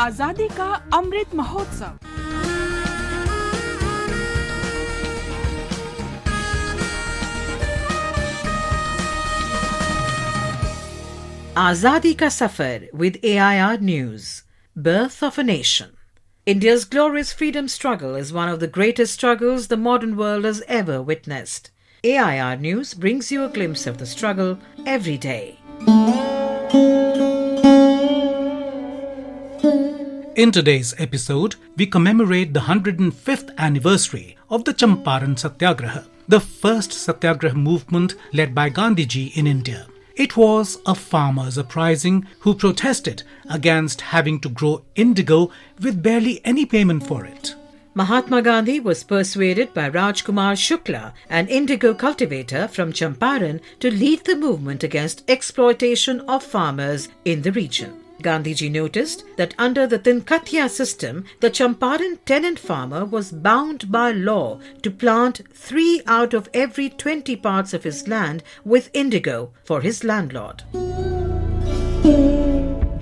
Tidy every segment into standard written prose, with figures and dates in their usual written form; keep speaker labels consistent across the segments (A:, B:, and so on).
A: आजादी का Amrit Mahotsav.
B: Azadi ka Safar with AIR News. Birth of a Nation. India's glorious freedom struggle is one of the greatest struggles the modern world has ever witnessed. AIR News brings you a glimpse of the struggle every day.
C: In today's episode, we commemorate the 105th anniversary of the Champaran Satyagraha, the first Satyagraha movement led by Gandhiji in India. It was a farmers' uprising who protested against having to grow indigo with barely any payment for it.
B: Mahatma Gandhi was persuaded by RajkumarShukla, an indigo cultivator from Champaran, to lead the movement against exploitation of farmers in the region. Gandhiji noticed that under the Tinkathia system, the Champaran tenant farmer was bound by law to plant 3 out of every 20 parts of his land with indigo for his landlord.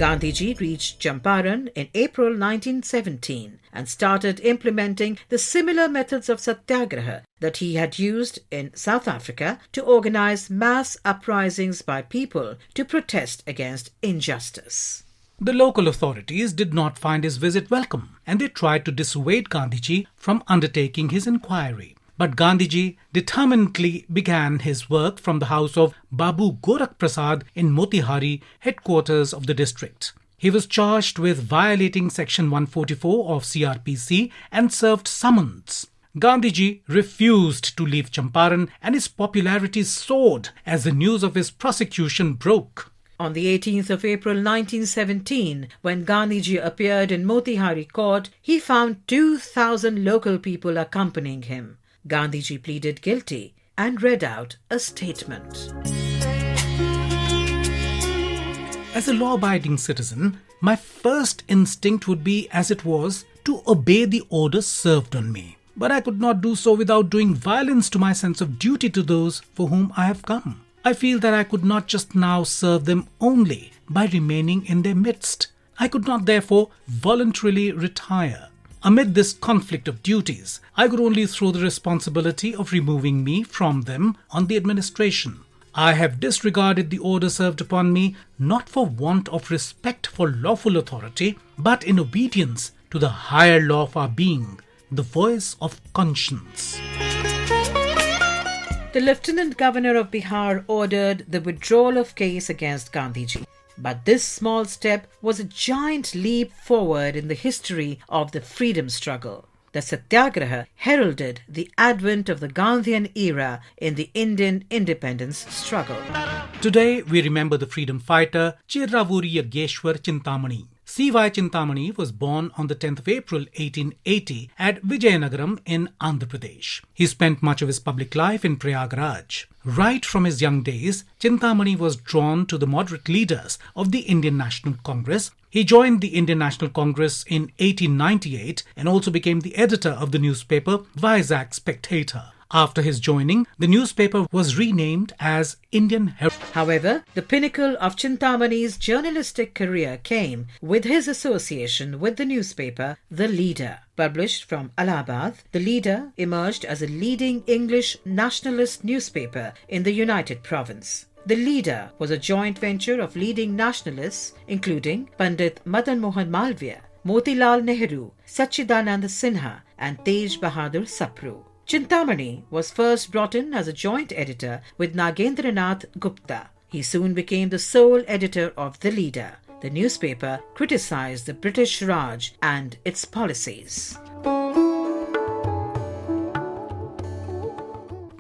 B: Gandhiji reached Champaran in April 1917 and started implementing the similar methods of satyagraha that he had used in South Africa to organize mass uprisings by people to protest against injustice.
C: The local authorities did not find his visit welcome, and they tried to dissuade Gandhiji from undertaking his inquiry. But Gandhiji determinedly began his work from the house of BabuGorakh Prasad in Motihari, headquarters of the district. He was charged with violating Section 144 of CRPC and served summons. Gandhiji refused to leave Champaran, and his popularity soared as the news of his prosecution broke.
B: On the 18th of April 1917, when Gandhiji appeared in Motihari Court, he found 2,000 local people accompanying him. Gandhiji pleaded guilty and read out a statement.
C: As a law-abiding citizen, my first instinct would be, as it was, to obey the orders served on me. But I could not do so without doing violence to my sense of duty to those for whom I have come. I feel that I could not just now serve them only by remaining in their midst. I could not therefore voluntarily retire. Amid this conflict of duties, I could only throw the responsibility of removing me from them on the administration. I have disregarded the order served upon me not for want of respect for lawful authority, but in obedience to the higher law of our being, the voice of conscience.
B: The Lieutenant Governor of Bihar ordered the withdrawal of case against Gandhiji. But this small step was a giant leap forward in the history of the freedom struggle. The Satyagraha heralded the advent of the Gandhian era in the Indian independence struggle.
C: Today, we remember the freedom fighter Chiravuri Yageshwar Chintamani. C.Y. Chintamani was born on the 10th of April 1880 at Vijayanagaram in Andhra Pradesh. He spent much of his public life in Prayagraj. Right from his young days, Chintamani was drawn to the moderate leaders of the Indian National Congress. He joined the Indian National Congress in 1898 and also became the editor of the newspaper Vizag Spectator. After his joining, the newspaper was renamed as Indian Herald.
B: However, the pinnacle of Chintamani's journalistic career came with his association with the newspaper The Leader. Published from Allahabad, The Leader emerged as a leading English nationalist newspaper in the United Province. The Leader was a joint venture of leading nationalists including Pandit Madan Mohan Malviya, Motilal Nehru, Sachidananda Sinha and Tej Bahadur Sapru. Chintamani was first brought in as a joint editor with Nagendranath Gupta. He soon became the sole editor of The Leader. The newspaper criticized the British Raj and its policies.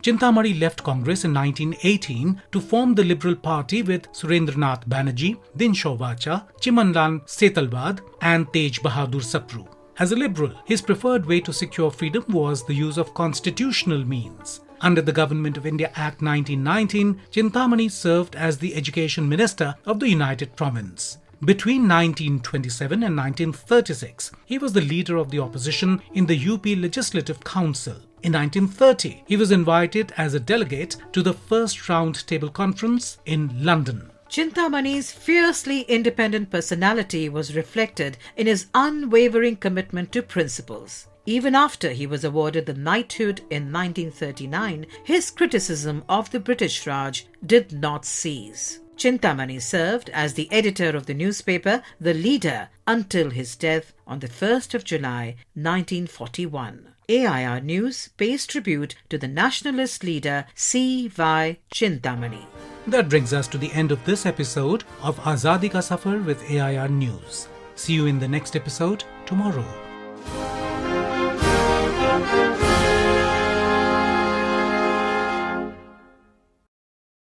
C: Chintamani left Congress in 1918 to form the Liberal Party with Surendranath Banerjee, Dinshaw Vacha, Chimanlan Setalwad and Tej Bahadur Sapru. As a liberal, his preferred way to secure freedom was the use of constitutional means. Under the Government of India Act 1919, Chintamani served as the Education Minister of the United Province. Between 1927 and 1936, he was the leader of the opposition in the UP Legislative Council. In 1930, he was invited as a delegate to the first Round Table Conference in London.
B: Chintamani's fiercely independent personality was reflected in his unwavering commitment to principles. Even after he was awarded the knighthood in 1939, his criticism of the British Raj did not cease. Chintamani served as the editor of the newspaper The Leader until his death on the 1st of July 1941. AIR News pays tribute to the nationalist leader C.Y. Chintamani.
C: That brings us to the end of this episode of Azadi Ka Safar with AIR News. See you in the next episode tomorrow.